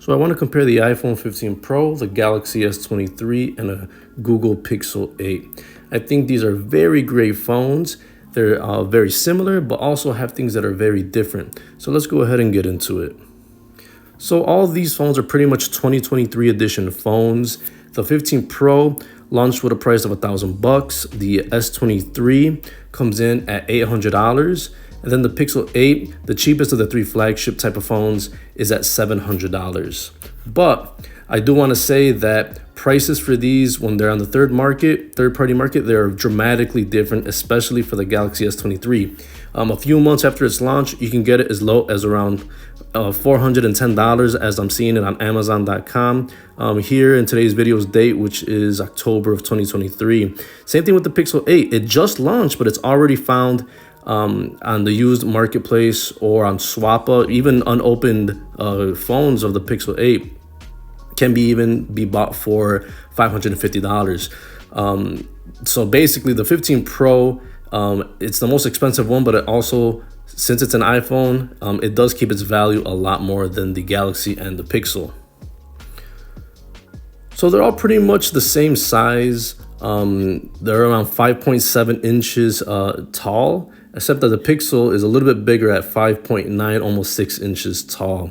So I want to compare the iPhone 15 Pro, the Galaxy S23, and a Google Pixel 8. I think these are very great phones. They're very similar, but also have things that are very different. So let's go ahead and get into it. So all these phones are pretty much 2023 edition phones. The 15 Pro launched with a price of $1,000. The S23 comes in at $800. And then the Pixel 8, the cheapest of the three flagship type of phones, is at $700. But I do want to say that prices for these, when they're on the third-party market, they're dramatically different, especially for the Galaxy S23. A few months after its launch, you can get it as low as around $410, as I'm seeing it on Amazon.com. Here in today's video's date, which is October of 2023. Same thing with the Pixel 8. It just launched, but it's already found on the used marketplace or on Swappa. Even unopened phones of the Pixel 8 can be bought for $550. So basically the 15 Pro, it's the most expensive one, but it also, since it's an iPhone, it does keep its value a lot more than the Galaxy and the Pixel. So they're all pretty much the same size. They're around 5.7 inches tall, except that the Pixel is a little bit bigger at 5.9, almost 6 inches tall.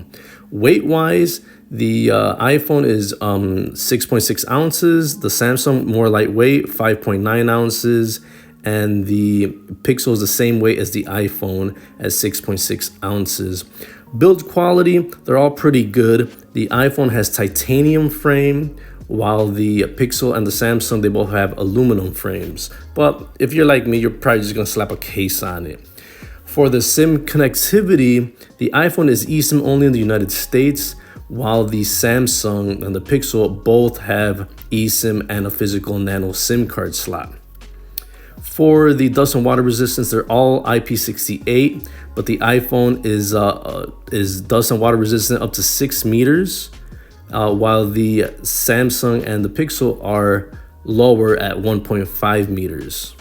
Weight-wise, the iPhone is 6.6 ounces, the Samsung more lightweight, 5.9 ounces, and the Pixel is the same weight as the iPhone at 6.6 ounces. Build quality, they're all pretty good. The iPhone has titanium frame, while the Pixel and the Samsung, they both have aluminum frames. But if you're like me, you're probably just gonna slap a case on it. For the SIM connectivity, the iPhone is eSIM only in the United States, while the Samsung and the Pixel both have eSIM and a physical nano SIM card slot. For the dust and water resistance, they're all IP68, but the iPhone is dust and water resistant up to 6 meters. While the Samsung and the Pixel are lower at 1.5 meters.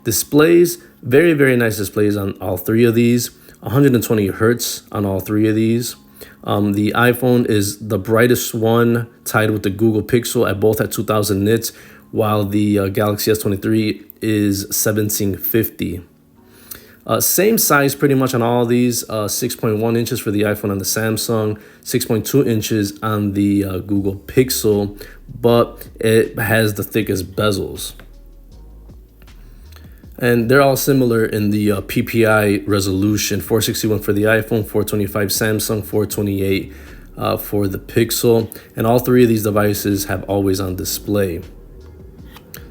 Displays, very, very nice displays on all three of these. 120 hertz on all three of these. The iPhone is the brightest one, tied with the Google Pixel at 2000 nits, while the Galaxy S23 is 1750. Same size pretty much on all these, 6.1 inches for the iPhone and the Samsung, 6.2 inches on the Google Pixel, but it has the thickest bezels. And they're all similar in the PPI resolution, 461 for the iPhone, 425 Samsung, 428 for the Pixel, and all three of these devices have always on display.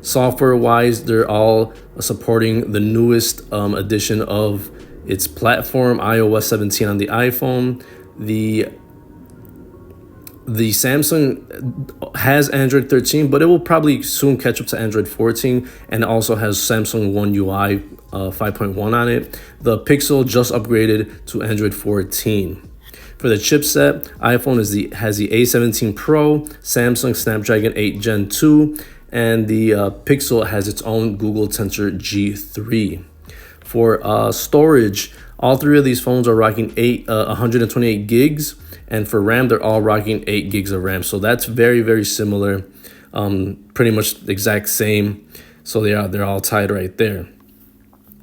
Software-wise, they're all supporting the newest edition of its platform, iOS 17 on the iPhone. The Samsung has Android 13, but it will probably soon catch up to Android 14, and it also has Samsung One UI 5.1 on it. The Pixel just upgraded to Android 14. For the chipset, iPhone has the A17 Pro, Samsung Snapdragon 8 Gen 2, and the Pixel has its own Google Tensor G3. For storage, all three of these phones are rocking 128 gigs, and for RAM, they're all rocking 8 gigs of RAM. So that's very, very similar, pretty much the exact same. So they're all tied right there.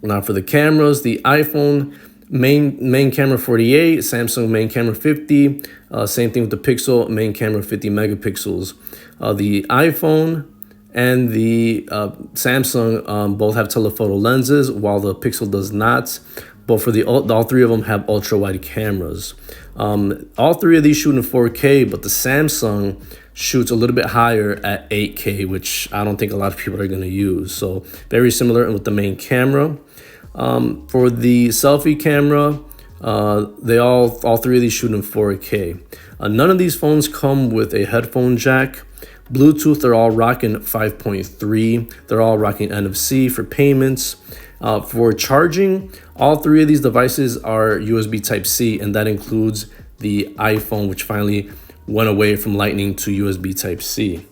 Now for the cameras, the iPhone main camera 48, Samsung main camera 50. Same thing with the Pixel, main camera 50 megapixels. The iPhone and the Samsung both have telephoto lenses, while the Pixel does not. But for all three of them have ultra wide cameras. All three of these shoot in 4K, but the Samsung shoots a little bit higher at 8K, which I don't think a lot of people are going to use. So very similar with the main camera. For the selfie camera, all three of these shoot in 4K. None of these phones come with a headphone jack. Bluetooth, they're all rocking 5.3. They're all rocking NFC for payments. For charging, all three of these devices are USB Type-C, and that includes the iPhone, which finally went away from Lightning to USB Type-C.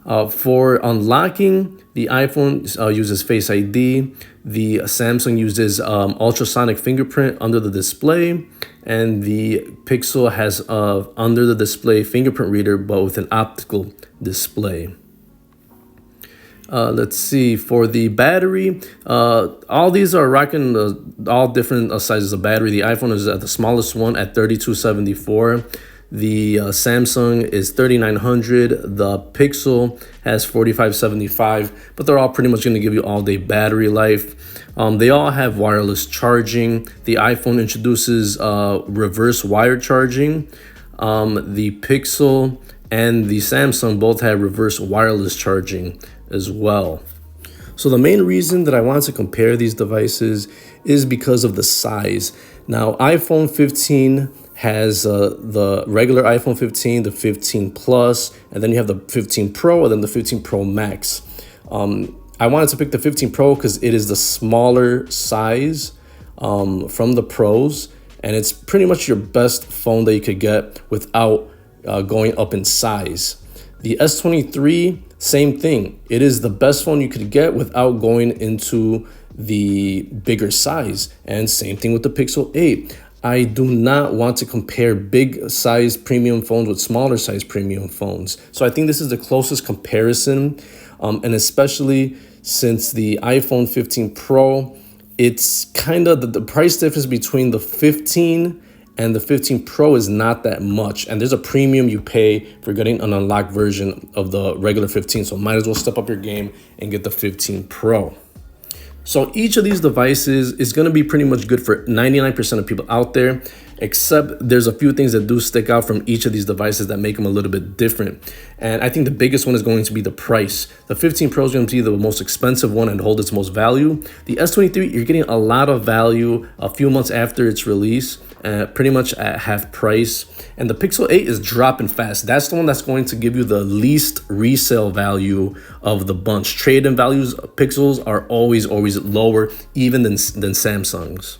For unlocking, the iPhone uses Face ID. The Samsung uses ultrasonic fingerprint under the display. And the Pixel has under the display fingerprint reader, but with an optical display. Let's see, for the battery, all these are rocking all different sizes of battery. The iPhone is at the smallest one at 3274. The Samsung is 3900. The Pixel has 4575, but they're all pretty much going to give you all day battery life. They all have wireless charging. The iPhone introduces reverse wire charging. The Pixel and the Samsung both have reverse wireless charging as well. So the main reason that I wanted to compare these devices is because of the size. Now, iPhone 15 has the regular iPhone 15, the 15 Plus, and then you have the 15 Pro and then the 15 Pro Max. I wanted to pick the 15 Pro because it is the smaller size from the Pros, and it's pretty much your best phone that you could get without going up in size. The S23, same thing. It is the best phone you could get without going into the bigger size. And same thing with the Pixel 8. I do not want to compare big size premium phones with smaller size premium phones. So I think this is the closest comparison. And especially since the iPhone 15 Pro, it's kind of the price difference between the 15 and the 15 Pro is not that much. And there's a premium you pay for getting an unlocked version of the regular 15. So might as well step up your game and get the 15 Pro. So each of these devices is going to be pretty much good for 99% of people out there, except there's a few things that do stick out from each of these devices that make them a little bit different. And I think the biggest one is going to be the price. The 15 Pro is going to be the most expensive one and hold its most value. The S23, you're getting a lot of value a few months after its release, pretty much at half price. And the Pixel 8 is dropping fast. That's the one that's going to give you the least resale value of the bunch. Trade-in values, Pixels are always lower even than Samsung's.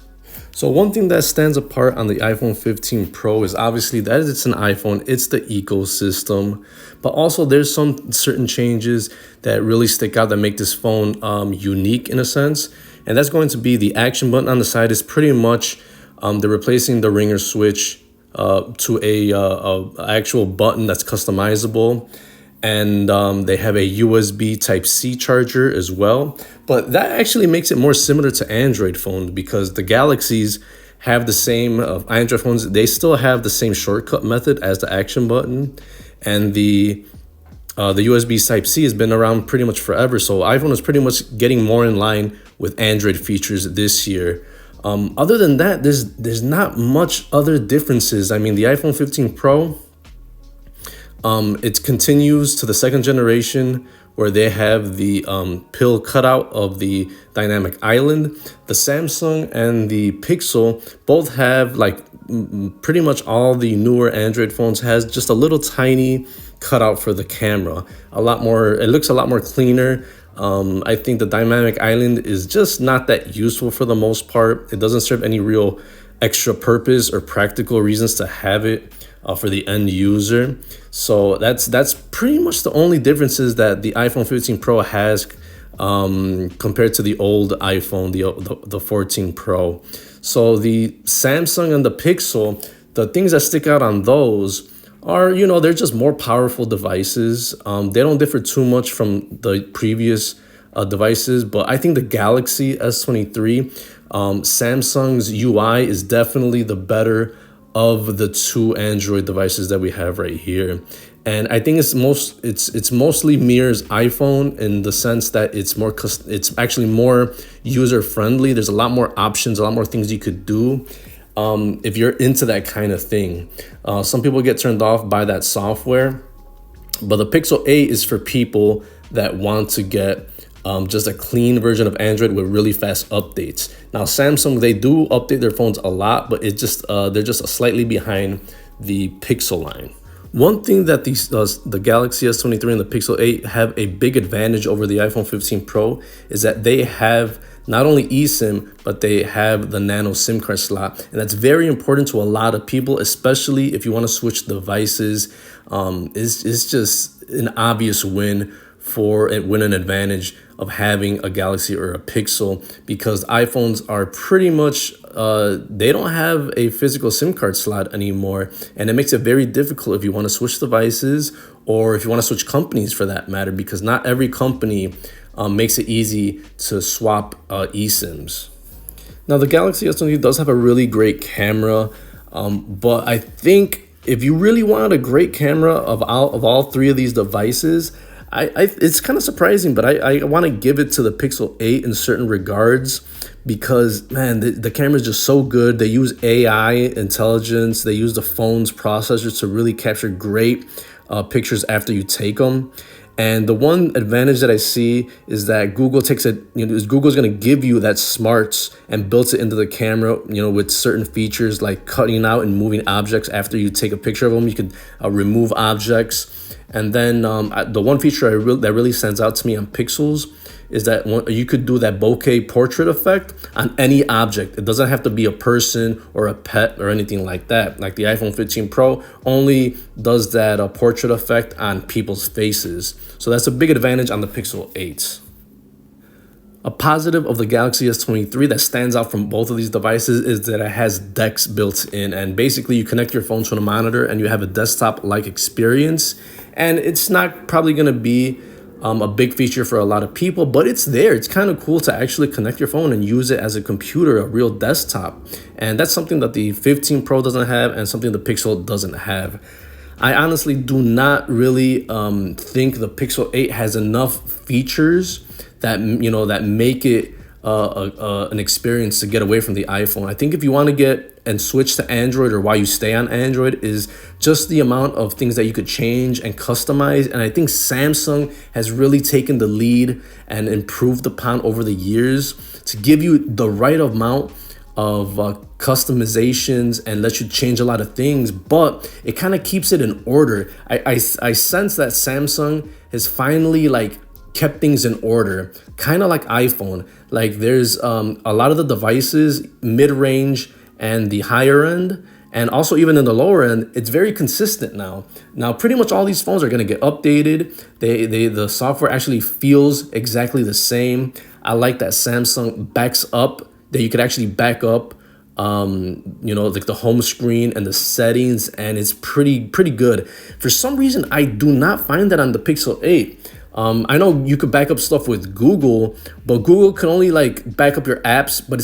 So one thing that stands apart on the iPhone 15 Pro is obviously that it's an iPhone, it's the ecosystem, but also there's some certain changes that really stick out that make this phone unique in a sense. And that's going to be the action button on the side is pretty much, they're replacing the ringer switch to a actual button that's customizable. And they have a USB Type-C charger as well. But that actually makes it more similar to Android phones because the Galaxies have the same, Android phones, they still have the same shortcut method as the action button. And the USB Type-C has been around pretty much forever. So iPhone is pretty much getting more in line with Android features this year. Other than that, there's not much other differences. I mean, the iPhone 15 Pro, it continues to the second generation where they have the pill cutout of the dynamic island. The Samsung and the Pixel both have like pretty much all the newer Android phones has just a little tiny cutout for the camera. It looks a lot more cleaner. I think the dynamic island is just not that useful for the most part. It doesn't serve any real extra purpose or practical reasons to have it for the end user. So that's pretty much the only differences that the iPhone 15 Pro has compared to the old iPhone, the 14 Pro. So the Samsung and the Pixel, the things that stick out on those are, they're just more powerful devices. They don't differ too much from the previous devices, but I think the Galaxy S23, Samsung's UI is definitely the better of the two Android devices that we have right here. And I think it's mostly mirrors iPhone in the sense that it's actually more user friendly. There's a lot more options, a lot more things you could do if you're into that kind of thing. Some people get turned off by that software, but the Pixel 8 is for people that want to get just a clean version of Android with really fast updates. Now, Samsung, they do update their phones a lot, but they're just slightly behind the Pixel line. One thing that the Galaxy S23 and the Pixel 8 have a big advantage over the iPhone 15 Pro is that they have not only eSIM, but they have the nano SIM card slot. And that's very important to a lot of people, especially if you want to switch devices. It's just an obvious win for it win an advantage of having a Galaxy or a Pixel, because iPhones are pretty much they don't have a physical SIM card slot anymore, and it makes it very difficult if you want to switch devices or if you want to switch companies for that matter, because not every company makes it easy to swap eSIMs. Now, the Galaxy S23 does have a really great camera, but I think if you really wanted a great camera of all three of these devices, it's kind of surprising, but I want to give it to the Pixel 8 in certain regards, because, man, the camera is just so good. They use AI intelligence. They use the phone's processors to really capture great pictures after you take them. And the one advantage that I see is that Google takes it, Google's going to give you that smarts and builds it into the camera, with certain features like cutting out and moving objects after you take a picture of them. You can remove objects. And then the one feature that really stands out to me on Pixels is that you could do that bokeh portrait effect on any object. It doesn't have to be a person or a pet or anything like that. Like the iPhone 15 Pro only does that portrait effect on people's faces. So that's a big advantage on the Pixel 8. A positive of the Galaxy S23 that stands out from both of these devices is that it has DeX built in, and basically you connect your phone to a monitor and you have a desktop-like experience. And it's not probably going to be a big feature for a lot of people, but it's there. It's kind of cool to actually connect your phone and use it as a computer, a real desktop. And that's something that the 15 Pro doesn't have and something the Pixel doesn't have. I honestly do not really think the Pixel 8 has enough features that make it an experience to get away from the iPhone. I think if you want to get and switch to Android, or why you stay on Android, is just the amount of things that you could change and customize. And I think Samsung has really taken the lead and improved upon over the years to give you the right amount of customizations and lets you change a lot of things, but it kind of keeps it in order. I sense that Samsung has finally kept things in order, kind of like iPhone. Like there's a lot of the devices, mid-range and the higher end, and also even in the lower end, it's very consistent now. Now, pretty much all these phones are going to get updated. The software actually feels exactly the same. I like that Samsung backs up, that you could actually back up like the home screen and the settings, and it's pretty good. For some reason, I do not find that on the Pixel 8. I know you could back up stuff with Google, but Google can only back up your apps, but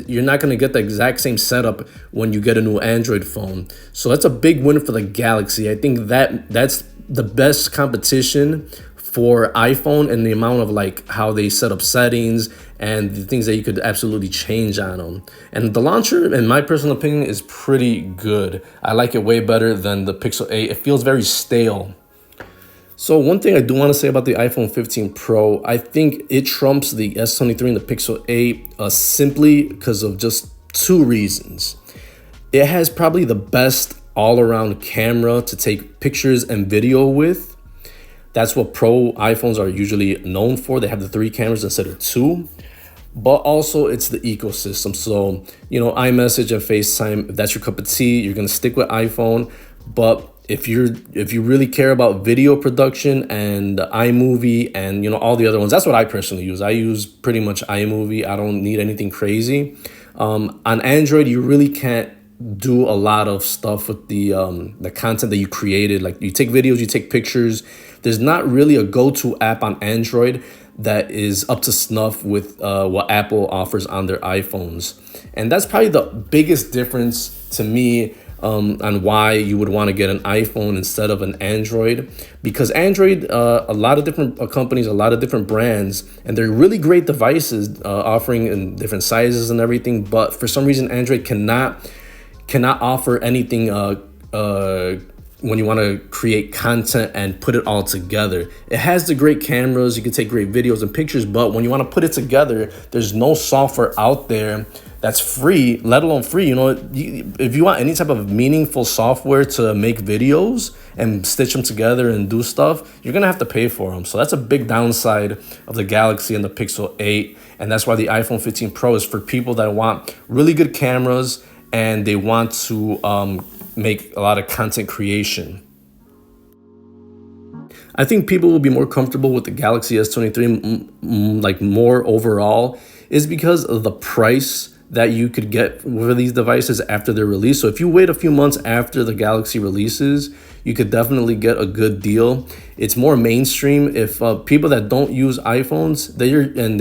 you're not gonna get the exact same setup when you get a new Android phone. So that's a big win for the Galaxy. I think that's the best competition for iPhone, and the amount of how they set up settings and the things that you could absolutely change on them. And the launcher, in my personal opinion, is pretty good. I like it way better than the Pixel 8. It feels very stale. So one thing I do want to say about the iPhone 15 Pro, I think it trumps the S23 and the Pixel 8 simply because of just two reasons. It has probably the best all-around camera to take pictures and video with. That's what Pro iPhones are usually known for. They have the 3 cameras instead of 2. But also it's the ecosystem. So, iMessage and FaceTime, if that's your cup of tea, you're going to stick with iPhone. But if you really care about video production and iMovie and all the other ones, that's what I personally use. I use pretty much iMovie. I don't need anything crazy. On Android, you really can't do a lot of stuff with the content that you created. Like you take videos, you take pictures. There's not really a go-to app on Android that is up to snuff with what Apple offers on their iPhones. And that's probably the biggest difference to me on why you would want to get an iPhone instead of an Android. Because Android, a lot of different companies, a lot of different brands, and they're really great devices offering in different sizes and everything. But for some reason, Android cannot offer anything when you want to create content and put it all together. It has the great cameras, you can take great videos and pictures, but when you want to put it together, there's no software out there that's free, let alone free. If you want any type of meaningful software to make videos and stitch them together and do stuff, you're gonna have to pay for them. So that's a big downside of the Galaxy and the Pixel 8, and that's why the iPhone 15 Pro is for people that want really good cameras and they want to make a lot of content creation. I think people will be more comfortable with the Galaxy S23, like more overall, is because of the price that you could get for these devices after they're released. So if you wait a few months after the Galaxy releases, you could definitely get a good deal. It's more mainstream. If people that don't use iPhones, they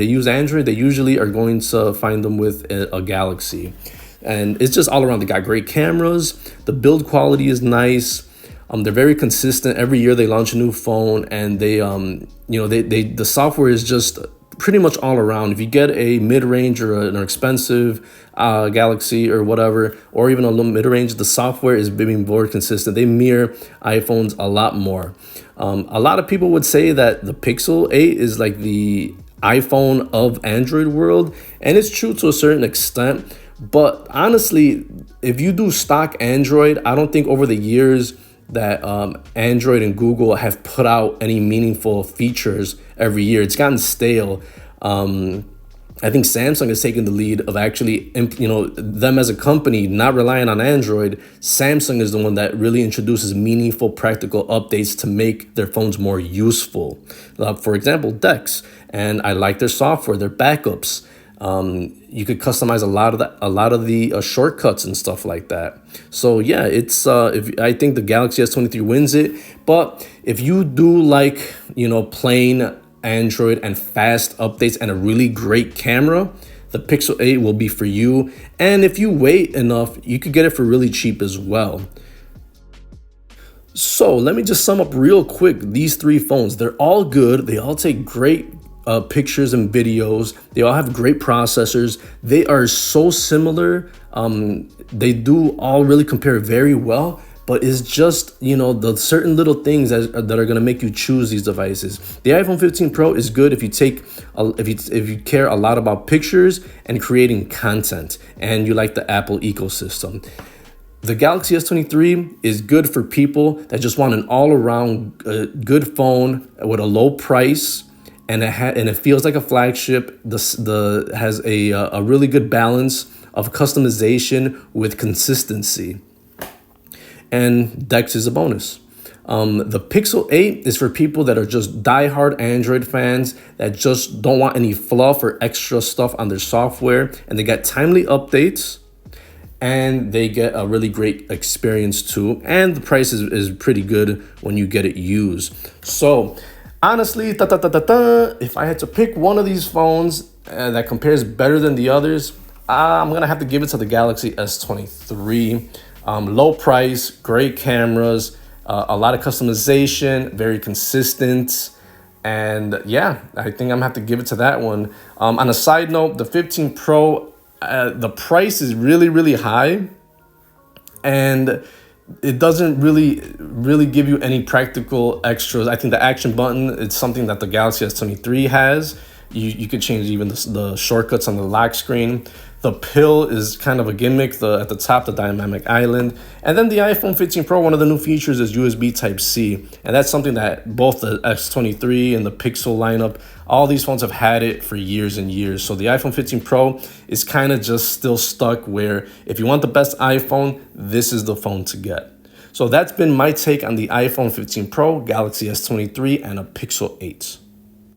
use Android, they usually are going to find them with a Galaxy. And it's just all around. They got great cameras. The build quality is nice. They're very consistent. Every year they launch a new phone, and the software is just pretty much all around. If you get a mid-range or an expensive Galaxy or whatever, or even a little mid-range, the software is being more consistent. They mirror iPhones a lot more. A lot of people would say that the Pixel 8 is like the iPhone of Android world, and it's true to a certain extent. But honestly, if you do stock Android, I don't think over the years that Android and Google have put out any meaningful features every year. It's gotten stale. I think Samsung has taken the lead of actually, them as a company not relying on Android. Samsung is the one that really introduces meaningful, practical updates to make their phones more useful. For example, Dex, and I like their software, their backups. You could customize a lot of the shortcuts and stuff like that. So yeah, it's I think the Galaxy S23 wins it. But if you do like plain Android and fast updates and a really great camera, the Pixel 8 will be for you. And if you wait enough, you could get it for really cheap as well. So let me just sum up real quick these three phones. They're all good. They all take great pictures and videos. They all have great processors. They are so similar. They do all really compare very well, but it's just the certain little things that are going to make you choose these devices. The iPhone 15 Pro is good if you care a lot about pictures and creating content, and you like the Apple ecosystem. The Galaxy S23 is good for people that just want an all-around good phone with a low price. And it feels like a flagship. Has a really good balance of customization with consistency. And Dex is a bonus. The Pixel 8 is for people that are just diehard Android fans that just don't want any fluff or extra stuff on their software. And they get timely updates. And they get a really great experience too. And the price is pretty good when you get it used. So honestly, if I had to pick one of these phones that compares better than the others, I'm going to have to give it to the Galaxy S23. Low price, great cameras, a lot of customization, very consistent. And yeah, I think I'm going to have to give it to that one. On a side note, the 15 Pro, the price is really, really high. And it doesn't really give you any practical extras. I think the action button, it's something that the Galaxy S23 has. You could change even the shortcuts on the lock screen. The pill is kind of a gimmick, at the top, the dynamic island. And then the iPhone 15 Pro, one of the new features is USB Type-C. And that's something that both the S23 and the Pixel lineup, all these phones have had it for years and years. So the iPhone 15 Pro is kind of just still stuck where if you want the best iPhone, this is the phone to get. So that's been my take on the iPhone 15 Pro, Galaxy S23, and a Pixel 8.